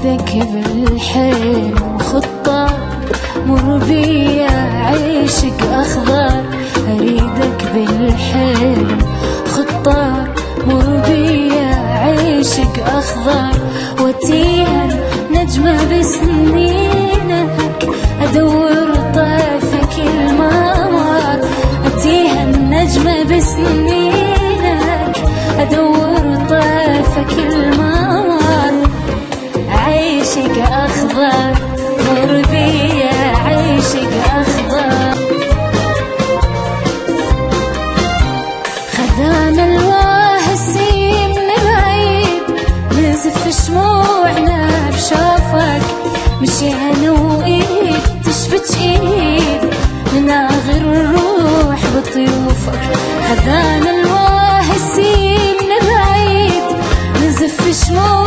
اريدك بالحلم خطة مر بيا عيشك اخضر، اريدك بالحلم خطة مر بيا عيشك اخضر، واتيها نجمة بسنينك ادور طيفك الممر، اتيها النجمة بسنينك ادور طيفك الممر، عيشك اخضر مر بيا عيشك اخضر. خذانا الواهسي من بعيد نزف شموعنا بشوفك، مشينا وايد تشبك ايد نناغر الروح بطيوفك. خذانا الواهسي من بعيد نزف شموعنا